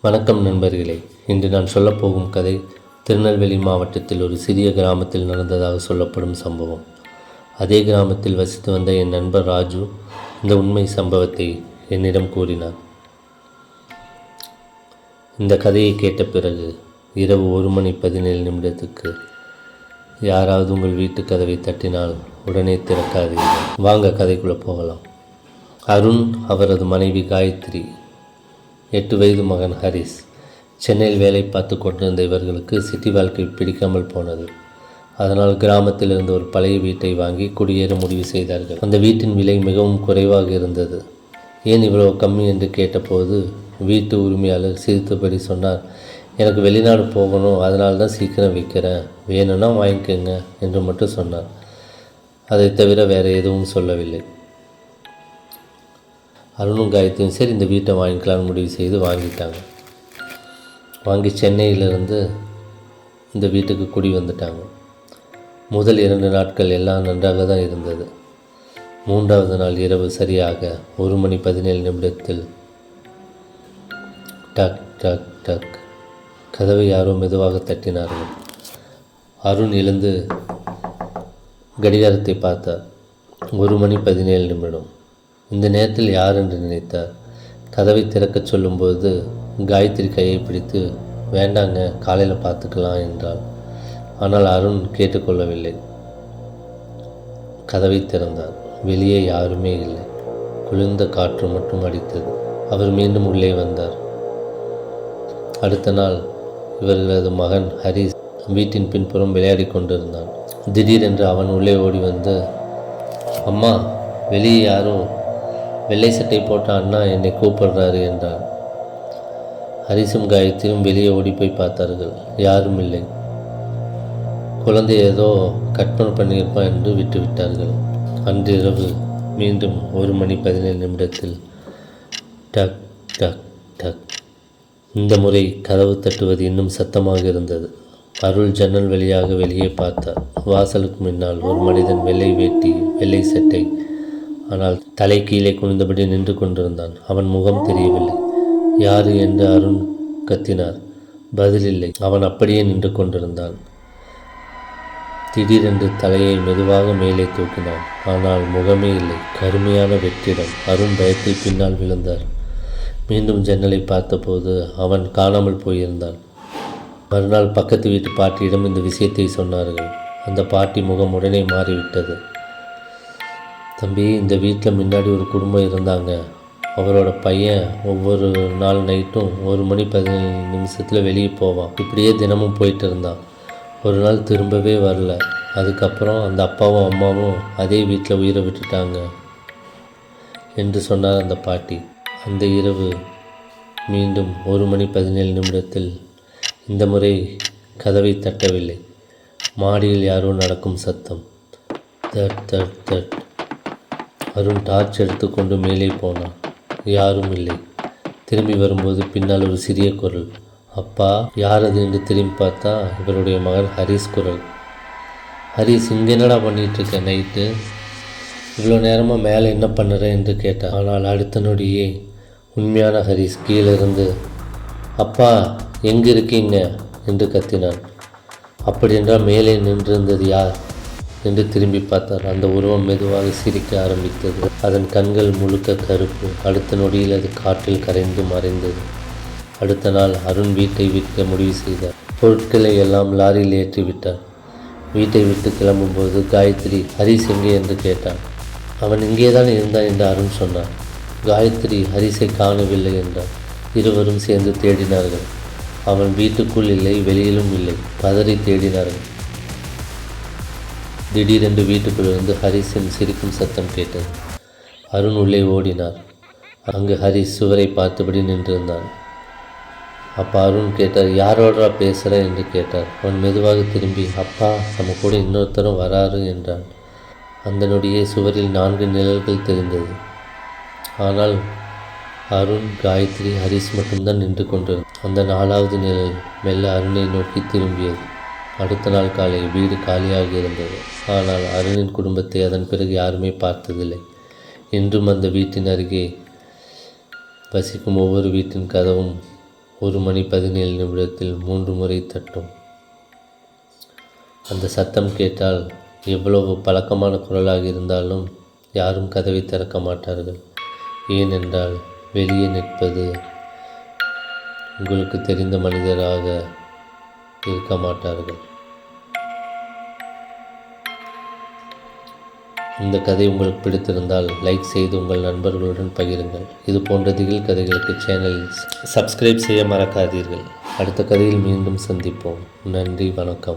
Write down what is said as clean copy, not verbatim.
வணக்கம் நண்பர்களே. இன்று நான் சொல்லப்போகும் கதை திருநெல்வேலி மாவட்டத்தில் ஒரு சிறிய கிராமத்தில் நடந்ததாக சொல்லப்படும் சம்பவம். அதே கிராமத்தில் வசித்து வந்த என் நண்பர் ராஜு இந்த உண்மை சம்பவத்தை என்னிடம் கூறினார். இந்த கதையை கேட்ட பிறகு இரவு 1:17 யாராவது உங்கள் வீட்டு கதவை தட்டினால் உடனே திறக்காதீர்கள். வாங்க கதைக்குள்ளே போகலாம். அருண், அவரது மனைவி காயத்ரி, 8 வயது மகன் ஹரிஸ். சென்னையில் வேலை பார்த்து கொண்டிருந்த இவர்களுக்கு சிட்டி வாழ்க்கை பிடிக்காமல் போனது. அதனால் கிராமத்தில் இருந்த ஒரு பழைய வீட்டை வாங்கி குடியேற முடிவு செய்தார்கள். அந்த வீட்டின் விலை மிகவும் குறைவாக இருந்தது. ஏன் இவ்வளவு கம்மி என்று கேட்டபோது வீட்டு உரிமையாளர் சிரித்தபடி சொன்னார், எனக்கு வெளிநாடு போகணும், அதனால தான் சீக்கிரம் விற்கிறேன், வேணும்னா வாங்கிக்கோங்க என்று மட்டும் சொன்னார். அதை தவிர வேறு எதுவும் சொல்லவில்லை. அருணும் காயத்ரியும் சரி இந்த வீட்டை வாங்கிக்கலாம்னு முடிவு செய்து வாங்கிட்டாங்க. வாங்கி சென்னையிலிருந்து இந்த வீட்டுக்கு குடி வந்துட்டாங்க. முதல் 2 நாட்கள் எல்லாம் நன்றாக தான் இருந்தது. 3வது நாள் இரவு சரியாக 1:17 டக் டக் டக் கதவை யாரோ மெதுவாக தட்டினார்கள். அருண் எழுந்து கடிகாரத்தை பார்த்தார். 1:17. இந்த நேரத்தில் யார் என்று நினைத்தார். கதவை திறக்கச் சொல்லும்போது காயத்ரி கையை பிடித்து, வேண்டாங்க, காலையில் பார்த்துக்கலாம் என்றாள். ஆனால் அருண் கேட்டுக்கொள்ளவில்லை. கதவை திறந்தார். வெளியே யாருமே இல்லை. குளிர்ந்த காற்று மட்டும் அடித்தது. அவர் மீண்டும் உள்ளே வந்தார். அடுத்த நாள் இவர்களது மகன் ஹரிஸ் வீட்டின் பின்புறம் விளையாடி கொண்டிருந்தான். திடீரென்று அவன் உள்ளே ஓடி வந்து, அம்மா, வெளியே யாரோ வெள்ளை சட்டை போட்ட அண்ணா என்னை கூப்பிடுறாரு என்றார். ஹரிசும் காயத்ரியும் வெளியே ஓடி போய் பார்த்தார்கள். யாரும் இல்லை. குழந்தை ஏதோ கற்பனை பண்ணியிருப்பான் என்று விட்டுவிட்டார்கள். அன்றிரவு மீண்டும் 1:17 டக் டக் டக். இந்த முறை கதவு தட்டுவது இன்னும் சத்தமாக இருந்தது. அருள் ஜன்னல் வழியாக வெளியே பார்த்தார். வாசலுக்கு முன்னால் ஒரு மனிதன் வெள்ளை வேட்டி, வெள்ளை சட்டை, ஆனால் தலை கீழே குனிந்தபடி நின்று கொண்டிருந்தான். அவன் முகம் தெரியவில்லை. யாரு என்று அருண் கத்தினார். பதிலில்லை. அவன் அப்படியே நின்று கொண்டிருந்தான். திடீரென்று தலையை மெதுவாக மேலே தூக்கினான். ஆனால் முகமே இல்லை. கருமையான வெற்றிடம். அருண் பயத்தில் பின்னால் விழுந்தார். மீண்டும் ஜன்னலை பார்த்தபோது அவன் காணாமல் போயிருந்தான். மறுநாள் பக்கத்து வீட்டு பாட்டியிடம் இந்த விஷயத்தை சொன்னார்கள். அந்த பாட்டி முகம் உடனே மாறிவிட்டது. தம்பி, இந்த வீட்டில் முன்னாடி ஒரு குடும்பம் இருந்தாங்க. அவரோட பையன் ஒவ்வொரு நாள் நைட்டும் 1:17 வெளியே போவான். இப்படியே தினமும் போயிட்டு இருந்தான். ஒரு நாள் திரும்பவே வரல. அதுக்கப்புறம் அந்த அப்பாவும் அம்மாவும் அதே வீட்டில் உயிரை விட்டுட்டாங்க என்று சொன்னார் அந்த பாட்டி. அந்த இரவு மீண்டும் 1:17 இந்த முறை கதவை தட்டவில்லை. மாடியில் யாரோ நடக்கும் சத்தம். That that that. Arun torch எடுத்துக்கொண்டு மேலே போனான். யாரும் இல்லை. திரும்பி வரும்போது பின்னால் ஒரு சிறிய குரல். அப்பா, யார் அது என்று திரும்பி பார்த்தா இவருடைய மகன் ஹரிஸ் குரல். ஹரிஸ், இங்கே என்னடா பண்ணிகிட்ருக்க நைட்டு? இவ்வளோ நேரமாக மேலே என்ன பண்ணுற என்று கேட்டான். ஆனால் அடுத்த நொடியே உண்மையான ஹரிஸ் கீழிருந்து, அப்பா எங்கே இருக்கீங்க என்று கத்தினான். அப்படியென்றால் மேலே நின்றிருந்தது யார் என்று திரும்பி பார்த்தார். அந்த உருவம் மெதுவாக சிரிக்க ஆரம்பித்தது. அதன் கண்கள் முழுக்க கருப்பு. அடுத்த நொடியில் அது காற்றில் கரைந்து மறைந்தது. அடுத்த நாள் அருண் வீட்டை விற்க முடிவு செய்தார். பொருட்களை எல்லாம் லாரியில் ஏற்றிவிட்டார். வீட்டை விட்டு கிளம்பும்போது காயத்ரி, ஹரிஸ் எங்கே என்று கேட்டான். அவன் இங்கே தான் இருந்தான் என்று அருண் சொன்னார். காயத்ரி ஹரிஸை காணவில்லை என்றார். இருவரும் சேர்ந்து தேடினார்கள். அவன் வீட்டுக்குள் இல்லை, வெளியிலும் இல்லை. பதறி தேடினார்கள். திடீரென்று வீட்டுக்குள்ளிருந்து ஹரிஸின் சிரிக்கும் சத்தம் கேட்டது. அருண் உள்ளே ஓடினார். அங்கு ஹரிஸ் சுவரை பார்த்தபடி நின்றிருந்தான். அப்பா அருண் கேட்டார், யாரோடா பேசுகிற என்று கேட்டார். அவன் மெதுவாக திரும்பி, அப்பா, நம்ம கூட இன்னொருத்தரும் வராரு என்றான். அந்த நொடியே சுவரில் 4 நிழல்கள் தெரிந்தது. ஆனால் அருண், காயத்ரி, ஹரிஸ் மட்டும்தான் நின்று கொண்டிருந்தார். அந்த 4வது நிழல் மெல்ல அருணை நோக்கி திரும்பியது. அடுத்த நாள் காலை வீடு காலியாக இருந்தது. ஆனால் அருணின் குடும்பத்தை அதன் பிறகு யாருமே பார்த்ததில்லை. இன்றும் அந்த வீட்டின் அருகே வசிக்கும் ஒவ்வொரு வீட்டின் கதவும் 1:17 3 முறை தட்டும். அந்த சத்தம் கேட்டால் எவ்வளவு பழக்கமான குரலாக இருந்தாலும் யாரும் கதவை திறக்க மாட்டார்கள். ஏனென்றால் வெளியே நிற்பது உங்களுக்கு தெரிந்த மனிதராக இருக்க மாட்டார்கள். இந்த கதை உங்களுக்கு பிடித்திருந்தால் லைக் செய்து உங்கள் நண்பர்களுடன் பகிருங்கள். இது போன்ற திகில் கதைகளுக்கு சேனல் சப்ஸ்கிரைப் செய்ய மறக்காதீர்கள். அடுத்த கதையில் மீண்டும் சந்திப்போம். நன்றி, வணக்கம்.